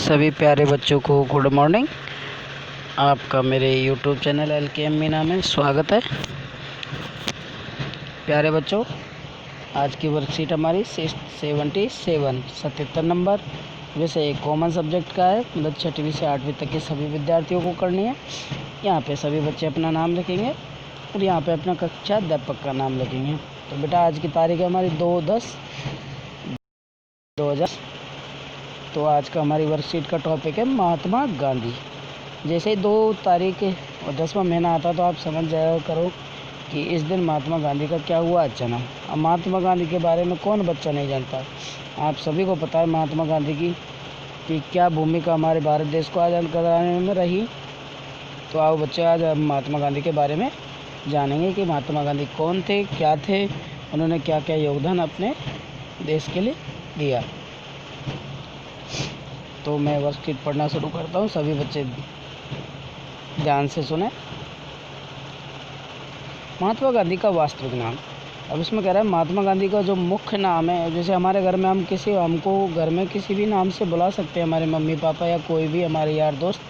सभी प्यारे बच्चों को गुड मॉर्निंग। आपका मेरे यूट्यूब चैनल LKM मीना में स्वागत है। प्यारे बच्चों, आज की वर्कशीट हमारी 77 नंबर विषय एक कॉमन सब्जेक्ट का है, मतलब 6वीं से 8वीं तक के सभी विद्यार्थियों को करनी है। यहाँ पे सभी बच्चे अपना नाम लिखेंगे और यहाँ पे अपना कक्षा अध्यापक का नाम लिखेंगे। तो बेटा आज की तारीख है हमारी 2/10/2000। तो आज का हमारी वर्कशीट का टॉपिक है महात्मा गांधी। जैसे ही 2 तारीख और 10वां महीना आता तो आप समझ जाया करो कि इस दिन महात्मा गांधी का क्या हुआ जन्म। अब महात्मा गांधी के बारे में कौन बच्चा नहीं जानता, आप सभी को पता है महात्मा गांधी की कि क्या भूमिका हमारे भारत देश को आज़ाद कराने में रही। तो आओ बच्चे, आज हम महात्मा गांधी के बारे में जानेंगे कि महात्मा गांधी कौन थे, क्या थे, उन्होंने क्या क्या योगदान अपने देश के लिए दिया। तो मैं वर्कशीट पढ़ना शुरू करता हूँ, सभी बच्चे ध्यान से सुने। महात्मा गांधी का वास्तविक नाम, अब इसमें कह रहा है महात्मा गांधी का जो मुख्य नाम है, जैसे हमारे घर में हमको घर में किसी भी नाम से बुला सकते हैं, हमारे मम्मी पापा या कोई भी हमारे यार दोस्त।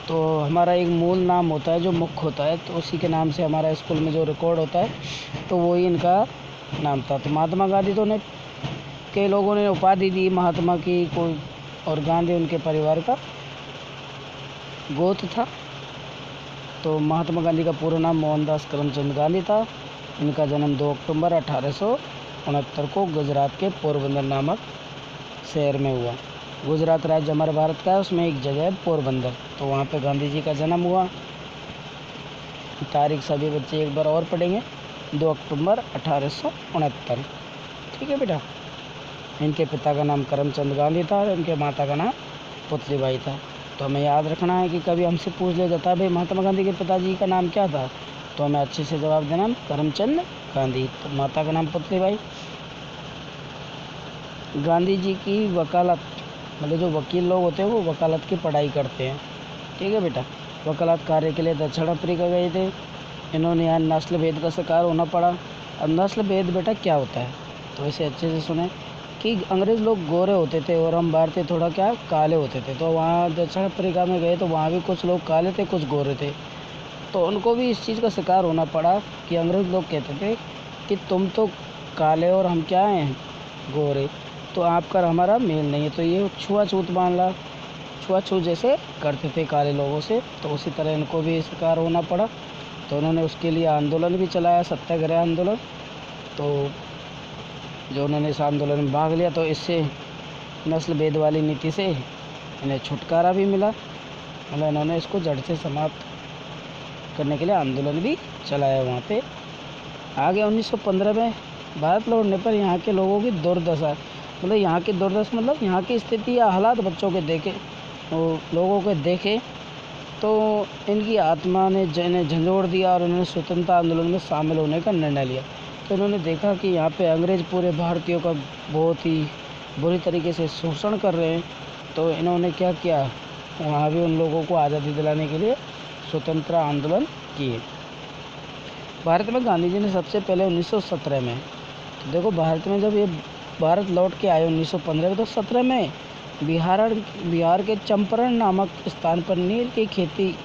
तो हमारा एक मूल नाम होता है जो मुख्य होता है, तो उसी के नाम से हमारा स्कूल में जो रिकॉर्ड होता है तो वही इनका नाम था। तो महात्मा गांधी तो उन्हें कई लोगों ने उपाधि दी महात्मा की कोई, और गांधी उनके परिवार का गोत्र था। तो महात्मा गांधी का पूरा नाम मोहनदास करमचंद गांधी था। इनका जन्म 2 अक्टूबर 1869 को गुजरात के पोरबंदर नामक शहर में हुआ। गुजरात राज्य हमारे भारत का है, उसमें एक जगह है पोरबंदर, तो वहाँ पे गांधी जी का जन्म हुआ। तारीख सभी बच्चे एक बार और पढ़ेंगे, 2 अक्टूबर 1869। ठीक है बेटा। इनके पिता का नाम करमचंद गांधी था और इनके माता का नाम पुतलीबाई था। तो हमें याद रखना है कि कभी हमसे पूछ लिया जाता है भाई महात्मा गांधी के पिताजी का नाम क्या था, तो हमें अच्छे से जवाब देना करमचंद गांधी, तो माता का नाम पुतलीबाई। गांधी जी की वकालत, मतलब जो वकील लोग होते हैं वो वकालत की पढ़ाई करते हैं। ठीक है बेटा। वकालत कार्य के लिए दक्षिण अफ्रीका गए थे। इन्होंने यहाँ नस्ल भेद का शिकार होना पड़ा। अब नस्ल भेद बेटा क्या होता है, तो इसे अच्छे से सुने कि अंग्रेज़ लोग गोरे होते थे और हम भारतीय थोड़ा क्या काले होते थे। तो वहाँ दक्षिण अफ्रीका में गए तो वहाँ भी कुछ लोग काले थे, कुछ गोरे थे। तो उनको भी इस चीज़ का शिकार होना पड़ा कि अंग्रेज़ लोग कहते थे कि तुम तो काले और हम क्या हैं, गोरे, तो आपका हमारा मेल नहीं है। तो ये छुआछूत मामला, छुआछूत जैसे करते थे काले लोगों से, तो उसी तरह इनको भी शिकार होना पड़ा। तो उन्होंने उसके लिए आंदोलन भी चलाया, सत्याग्रह आंदोलन। तो जो उन्होंने इस आंदोलन में भाग लिया तो इससे नस्ल भेद वाली नीति से इन्हें छुटकारा भी मिला, मतलब इन्होंने इसको जड़ से समाप्त करने के लिए आंदोलन भी चलाया वहाँ पे। आगे 1915 में भारत लौटने पर यहाँ के लोगों की दुर्दशा, मतलब यहाँ की दुर्दशा मतलब यहाँ की स्थिति या हालात बच्चों के देखे, लोगों के देखे तो इनकी आत्मा ने इन्हें झंझोड़ दिया और उन्होंने स्वतंत्रता आंदोलन में शामिल होने का निर्णय लिया। तो उन्होंने देखा कि यहाँ पे अंग्रेज़ पूरे भारतीयों का बहुत ही बुरी तरीके से शोषण कर रहे हैं। तो इन्होंने क्या किया, वहाँ भी उन लोगों को आज़ादी दिलाने के लिए स्वतंत्रता आंदोलन किए। भारत में गांधी जी ने सबसे पहले 1917 में, तो देखो भारत में जब ये भारत लौट के आए 1915 में, तो 17 में बिहार के चंपारण नामक स्थान पर नील की खेती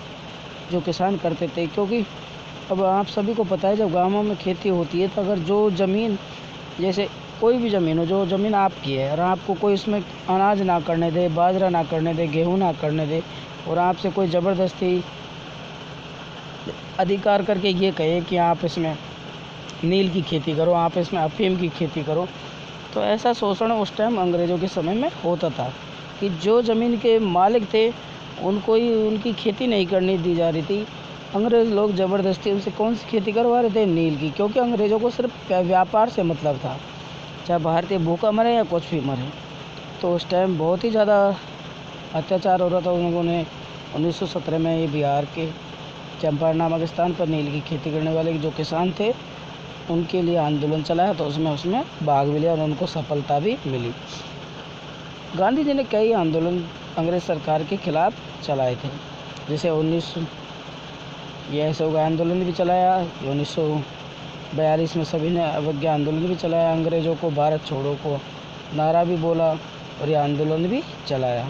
जो किसान करते थे, क्योंकि अब आप सभी को पता है जब गाँवों में खेती होती है तो अगर जो ज़मीन, जैसे कोई भी ज़मीन हो, जो ज़मीन आपकी है और आपको कोई इसमें अनाज ना करने दे, बाजरा ना करने दे, गेहूँ ना करने दे, और आपसे कोई ज़बरदस्ती अधिकार करके ये कहे कि आप इसमें नील की खेती करो, आप इसमें अफीम की खेती करो, तो ऐसा शोषण उस टाइम अंग्रेज़ों के समय में होता था कि जो ज़मीन के मालिक थे उनको ही उनकी खेती नहीं करने दी जा रही थी। अंग्रेज़ लोग ज़बरदस्ती उनसे कौन सी खेती करवा रहे थे, नील की, क्योंकि अंग्रेज़ों को सिर्फ व्यापार से मतलब था, चाहे भारतीय भूखा मरे या कुछ भी मरे। तो उस टाइम बहुत ही ज़्यादा अत्याचार हो रहा था। उन्होंने 1917 में ये बिहार के चंपारण नामक स्थान पर नील की खेती करने वाले जो किसान थे उनके लिए आंदोलन चलाया, तो उसमें भाग भी लिया और उनको सफलता भी मिली। गांधी जी ने कई आंदोलन अंग्रेज़ सरकार के खिलाफ चलाए थे, जैसे 19 ये असहयोग आंदोलन भी चलाया, 1942 में सभी ने अवज्ञा आंदोलन भी चलाया, अंग्रेज़ों को भारत छोड़ो को नारा भी बोला और ये आंदोलन भी चलाया।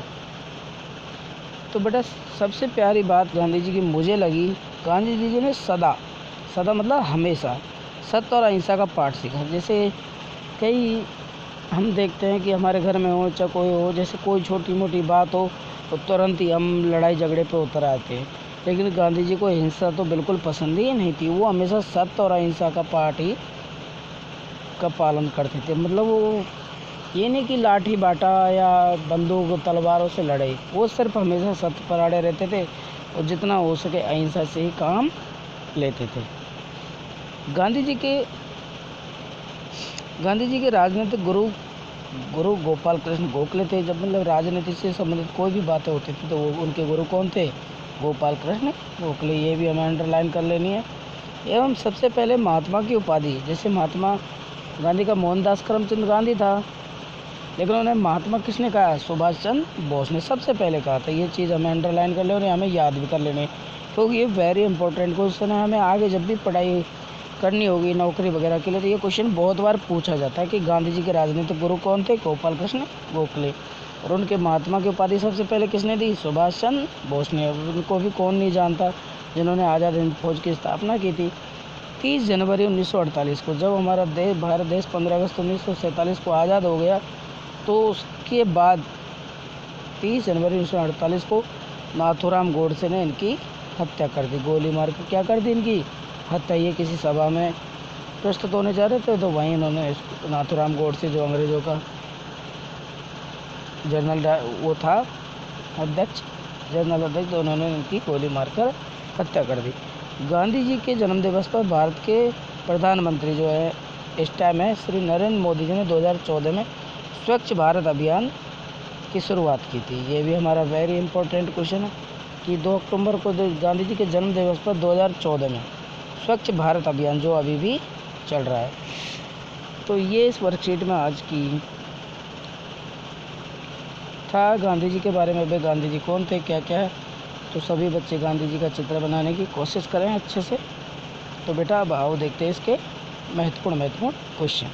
तो बेटा सबसे प्यारी बात गांधी जी की मुझे लगी, गांधी जी ने सदा सदा मतलब हमेशा सत्य और अहिंसा का पाठ सीखा। जैसे कई हम देखते हैं कि हमारे घर में हो चाहे कोई हो, जैसे कोई छोटी मोटी बात हो तो तुरंत ही हम लड़ाई झगड़े पे उतर आते हैं, लेकिन गांधी जी को हिंसा तो बिल्कुल पसंद ही नहीं थी। वो हमेशा सत्य और अहिंसा का पाठ ही का पालन करते थे। मतलब वो ये नहीं कि लाठी बाटा या बंदूक तलवारों से लड़े, वो सिर्फ हमेशा सत्य पर अड़े रहते थे और जितना हो सके अहिंसा से ही काम लेते थे। गांधी जी के राजनीतिक गुरु गोपाल कृष्ण गोखले थे। जब मतलब राजनीति से संबंधित कोई भी बातें होती थी तो वो उनके गुरु कौन थे? गोपाल कृष्ण गोखले। ये भी हमें अंडरलाइन कर लेनी है। एवं सबसे पहले महात्मा की उपाधि, जैसे महात्मा गांधी का मोहनदास करमचंद गांधी था, लेकिन उन्हें महात्मा किसने कहा? सुभाष चंद्र बोस ने सबसे पहले कहा था। ये चीज़ हमें अंडरलाइन कर ले और हमें याद भी कर लेने, क्योंकि ये वेरी इंपॉर्टेंट क्वेश्चन है। हमें आगे जब भी पढ़ाई करनी होगी नौकरी वगैरह के लिए तो ये क्वेश्चन बहुत बार पूछा जाता है कि गांधी जी के राजनीतिक गुरु कौन थे? गोपाल कृष्ण गोखले। और उनके महात्मा की उपाधि सबसे पहले किसने दी? सुभाष चंद्र बोस ने। उनको भी कौन नहीं जानता, जिन्होंने आज़ाद हिंद फौज की स्थापना की थी 30 जनवरी 1948 को। जब हमारा देश भारत देश 15 अगस्त 1947 को आज़ाद हो गया, तो उसके बाद 30 जनवरी 1948 को नाथूराम गोडसे ने इनकी हत्या कर दी, गोली मार के क्या कर दी? इनकी हत्या। ये किसी सभा में प्रस्तुत होने जा रहे थे तो वहीं इन्होंने नाथूराम गोडसे, जो अंग्रेज़ों का जनरल वो था अध्यक्ष, जनरल अध्यक्ष, तो उन्होंने इनकी गोली मारकर हत्या कर दी। गांधी जी के जन्म दिवस पर भारत के प्रधानमंत्री जो है इस टाइम है श्री नरेंद्र मोदी जी ने 2014 में स्वच्छ भारत अभियान की शुरुआत की थी। ये भी हमारा वेरी इंपॉर्टेंट क्वेश्चन है कि 2 अक्टूबर को गांधी जी के जन्म दिवस पर 2014 में स्वच्छ भारत अभियान जो अभी भी चल रहा है। तो ये इस वर्कशीट में आज की था गांधी जी के बारे में। भाई गांधी जी कौन थे, क्या क्या है, तो सभी बच्चे गांधी जी का चित्र बनाने की कोशिश करें अच्छे से। तो बेटा अब आओ देखते हैं इसके महत्वपूर्ण क्वेश्चन।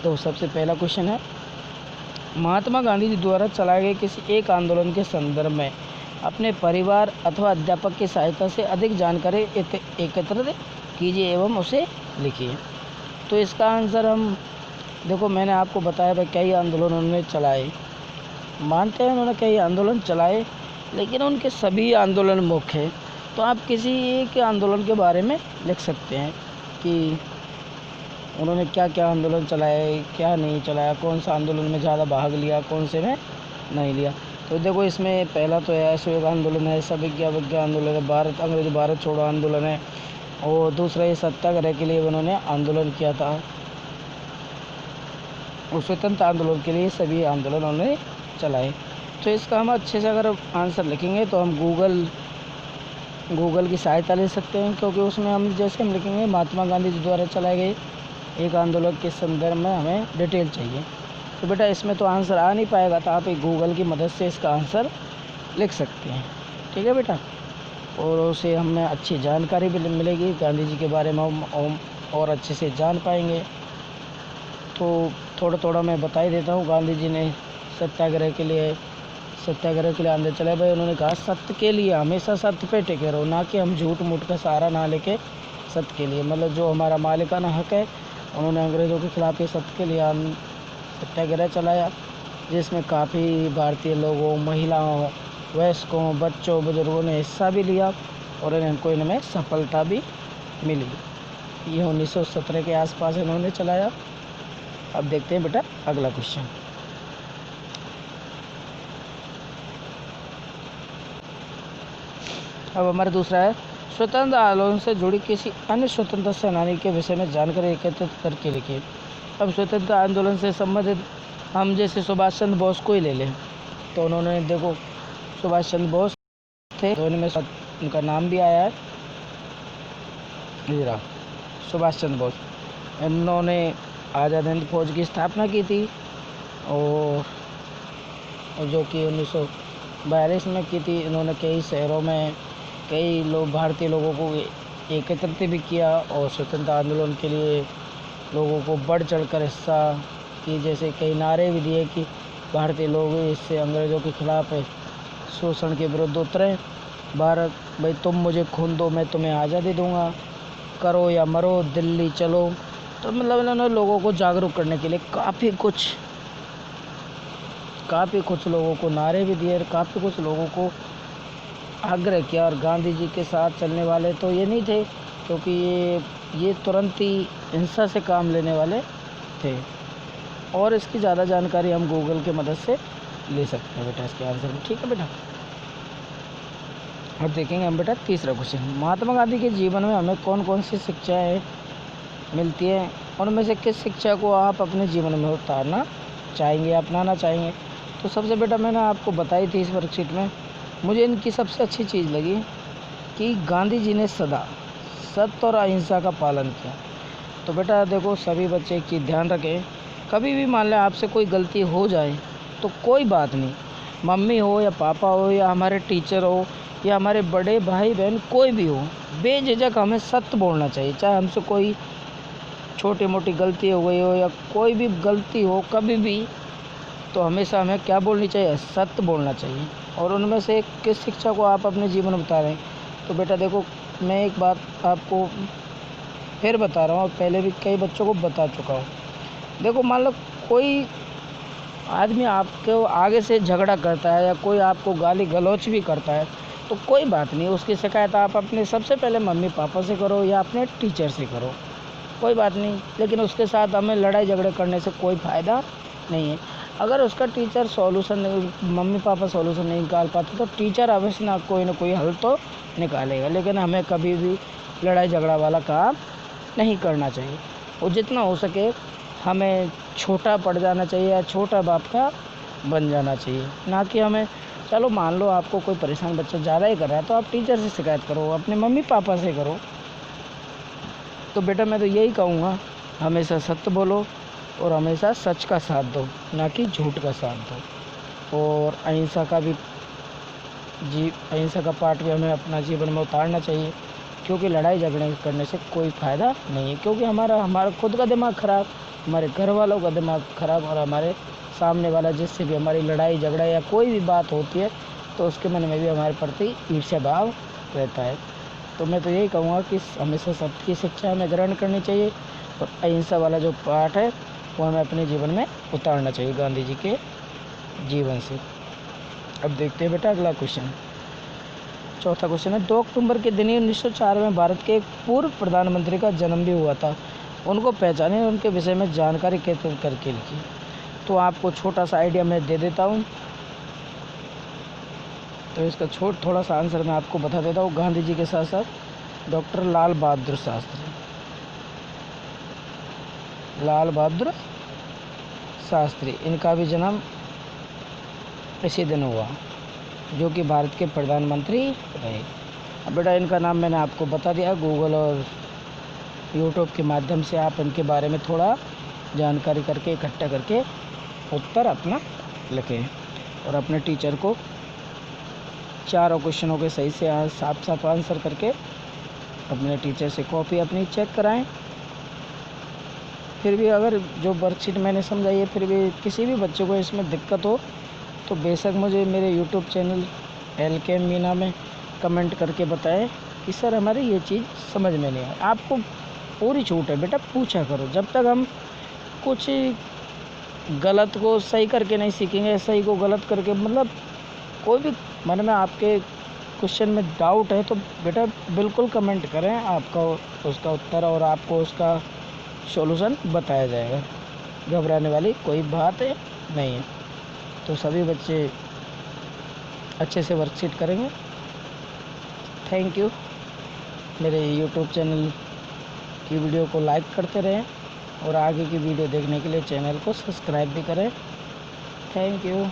तो सबसे पहला क्वेश्चन है, महात्मा गांधी जी द्वारा चलाए गए किसी एक आंदोलन के संदर्भ में अपने परिवार अथवा अध्यापक की सहायता से अधिक जानकारी एकत्रित कीजिए एवं उसे लिखिए। तो इसका आंसर हम देखो, मैंने आपको बताया भाई कई आंदोलन उन्होंने चलाए, मानते हैं उन्होंने कई आंदोलन चलाए, लेकिन उनके सभी आंदोलन मुख्य हैं। तो आप किसी एक आंदोलन के बारे में लिख सकते हैं कि उन्होंने क्या क्या आंदोलन चलाए, क्या नहीं चलाया, कौन सा आंदोलन में ज़्यादा भाग लिया, कौन से में नहीं लिया। तो देखो इसमें पहला तो है असहयोग आंदोलन है, सविज्ञा आंदोलन है, अंग्रेज भारत छोड़ो आंदोलन है, और दूसरा ये सत्याग्रह के लिए उन्होंने आंदोलन किया था, और स्वतंत्र आंदोलन के लिए सभी आंदोलन उन्होंने चलाए। तो इसका हम अच्छे से अगर आंसर लिखेंगे तो हम गूगल की सहायता ले सकते हैं, क्योंकि उसमें हम जैसे हम लिखेंगे महात्मा गांधी जी द्वारा चलाए गए एक आंदोलन के संदर्भ में हमें डिटेल चाहिए, तो बेटा इसमें तो आंसर आ नहीं पाएगा, तो आप एक गूगल की मदद से इसका आंसर लिख सकते हैं। ठीक है बेटा, और उसे हमें अच्छी जानकारी भी मिलेगी गांधी जी के बारे में, हम और अच्छे से जान पाएंगे। तो थोड़ा थोड़ा मैं बता ही देता हूँ। गांधी जी ने सत्याग्रह के लिए आंदोलन चलाए। भाई उन्होंने कहा सत्य के लिए, हमेशा सत्य पे टिके रहो, ना कि हम झूठ मूठ का सहारा ना लेके सत्य के लिए, मतलब जो हमारा मालिकाना हक है, उन्होंने अंग्रेज़ों के खिलाफ ये सत्य के लिए सत्याग्रह चलाया, जिसमें काफ़ी भारतीय लोगों, महिलाओं, वयस्कों, बच्चों, बुजुर्गों ने हिस्सा भी लिया और इनमें सफलता भी मिली। ये 1917 के आसपास इन्होंने चलाया। अब देखते हैं बेटा अगला क्वेश्चन। अब हमारा दूसरा है, स्वतंत्र आंदोलन से जुड़ी किसी अन्य स्वतंत्रता सेनानी के विषय में जानकारी एकत्रित करके लिखिए। अब स्वतंत्र आंदोलन से संबंधित हम जैसे सुभाष चंद्र बोस को ही ले लें, तो उन्होंने देखो सुभाष चंद्र बोस थे, तो इनमें उनका नाम भी आया है, हीरा सुभाष चंद्र बोस। इन्होंने आज़ाद हिंद फौज की स्थापना की थी, और जो कि 1942 में की थी। इन्होंने कई शहरों में कई भारतीय लोगों को एकत्रित भी किया और स्वतंत्रता आंदोलन के लिए लोगों को बढ़ चढ़कर हिस्सा की, जैसे कई नारे भी दिए कि भारतीय लोग इससे अंग्रेज़ों के खिलाफ शोषण के विरुद्ध उतरे। भारत भाई तुम मुझे खून दो मैं तुम्हें आज़ादी दूंगा, करो या मरो दिल्ली चलो। तो मतलब इन्होंने लोगों को जागरूक करने के लिए काफ़ी कुछ लोगों को नारे भी दिए, काफ़ी कुछ लोगों को आग्रह किया। और गांधी जी के साथ चलने वाले तो ये नहीं थे, क्योंकि ये तुरंत ही हिंसा से काम लेने वाले थे। और इसकी ज़्यादा जानकारी हम गूगल की मदद से ले सकते हैं बेटा इसके आंसर में। ठीक है बेटा, अब देखेंगे हम बेटा तीसरा क्वेश्चन। महात्मा गांधी के जीवन में हमें कौन कौन सी शिक्षाएँ मिलती हैं, उनमें से किस शिक्षा को आप अपने जीवन में उतारना चाहेंगे, अपनाना चाहेंगे? तो सबसे बेटा मैंने आपको बताई थी इस वर्कशीट में, मुझे इनकी सबसे अच्छी चीज़ लगी कि गांधी जी ने सदा सत्य और अहिंसा का पालन किया। तो बेटा देखो सभी बच्चे एक चीज़ ध्यान रखें, कभी भी मान लें आपसे कोई गलती हो जाए तो कोई बात नहीं, मम्मी हो या पापा हो या हमारे टीचर हो या हमारे बड़े भाई बहन कोई भी हो, बेझिझक हमें सत्य बोलना चाहिए। चाहे हमसे कोई छोटी मोटी गलती हो गई हो या कोई भी गलती हो कभी भी, तो हमेशा हमें क्या बोलनी चाहिए, सत्य बोलना चाहिए। और उनमें से किस शिक्षा को आप अपने जीवन में उतारें? तो बेटा देखो मैं एक बात आपको फिर बता रहा हूँ, और पहले भी कई बच्चों को बता चुका हूँ। देखो मान लो कोई आदमी आपको आगे से झगड़ा करता है या कोई आपको गाली गलौच भी करता है, तो कोई बात नहीं, उसकी शिकायत आप अपने सबसे पहले मम्मी पापा से करो या अपने टीचर से करो, कोई बात नहीं। लेकिन उसके साथ हमें लड़ाई झगड़े करने से कोई फ़ायदा नहीं है। अगर उसका टीचर सॉल्यूशन नहीं, मम्मी पापा सॉल्यूशन नहीं निकाल पाते, तो टीचर अवश्य ना कोई हल तो निकालेगा। लेकिन हमें कभी भी लड़ाई झगड़ा वाला काम नहीं करना चाहिए, और जितना हो सके हमें छोटा पड़ जाना चाहिए या छोटा बाप का बन जाना चाहिए। ना कि हमें, चलो मान लो आपको कोई परेशान बच्चा ज़्यादा ही कर रहा है तो आप टीचर से शिकायत करो, अपने मम्मी पापा से करो। तो बेटा मैं तो यही कहूँगा, हमेशा सत्य बोलो और हमेशा सच का साथ दो, ना कि झूठ का साथ दो। और अहिंसा का पाठ भी हमें अपना जीवन में उतारना चाहिए, क्योंकि लड़ाई झगड़े करने से कोई फ़ायदा नहीं है। क्योंकि हमारा खुद का दिमाग ख़राब, हमारे घर वालों का दिमाग ख़राब, और हमारे सामने वाला जिससे भी हमारी लड़ाई झगड़ा या कोई भी बात होती है तो उसके मन में भी हमारे प्रति ईर्ष्या भाव रहता है। तो मैं तो यही कहूँगा कि हमेशा सत्य की शिक्षा हमें ग्रहण करनी चाहिए, और अहिंसा वाला जो पाठ है वो हमें अपने जीवन में उतारना चाहिए गांधी जी के जीवन से। अब देखते हैं बेटा अगला क्वेश्चन। चौथा क्वेश्चन है, 2 अक्टूबर के दिन ही 1904 में भारत के एक पूर्व प्रधानमंत्री का जन्म भी हुआ था, उनको पहचाने, उनके विषय में जानकारी एकत्रित करके लिखी। तो आपको छोटा सा आइडिया मैं दे देता हूँ, तो इसका थोड़ा सा आंसर मैं आपको बता देता हूँ। गांधी जी के साथ साथ डॉक्टर लाल बहादुर शास्त्री, इनका भी जन्म इसी दिन हुआ, जो कि भारत के प्रधानमंत्री रहे। अब बेटा इनका नाम मैंने आपको बता दिया, गूगल और यूट्यूब के माध्यम से आप इनके बारे में थोड़ा जानकारी करके इकट्ठा करके उत्तर अपना लिखें, और अपने टीचर को चारों क्वेश्चनों के सही से साफ साफ आंसर करके अपने टीचर से कॉपी अपनी चेक कराएं। फिर भी अगर जो वर्कशीट मैंने समझाई है फिर भी किसी भी बच्चे को इसमें दिक्कत हो तो बेशक मुझे मेरे यूट्यूब चैनल LK मीना में कमेंट करके बताएं कि सर हमारी ये चीज़ समझ में नहीं आई। आपको पूरी छूट है बेटा, पूछा करो। जब तक हम कुछ गलत को सही करके नहीं सीखेंगे, सही को गलत करके, मतलब कोई भी मन में आपके क्वेश्चन में डाउट है तो बेटा बिल्कुल कमेंट करें, आपका उसका उत्तर और आपको उसका सॉल्यूशन बताया जाएगा। घबराने वाली कोई बात नहीं है। तो सभी बच्चे अच्छे से वर्कशीट करेंगे। Thank you. मेरे यूट्यूब चैनल की वीडियो को लाइक करते रहें और आगे की वीडियो देखने के लिए चैनल को सब्सक्राइब भी करें। Thank you.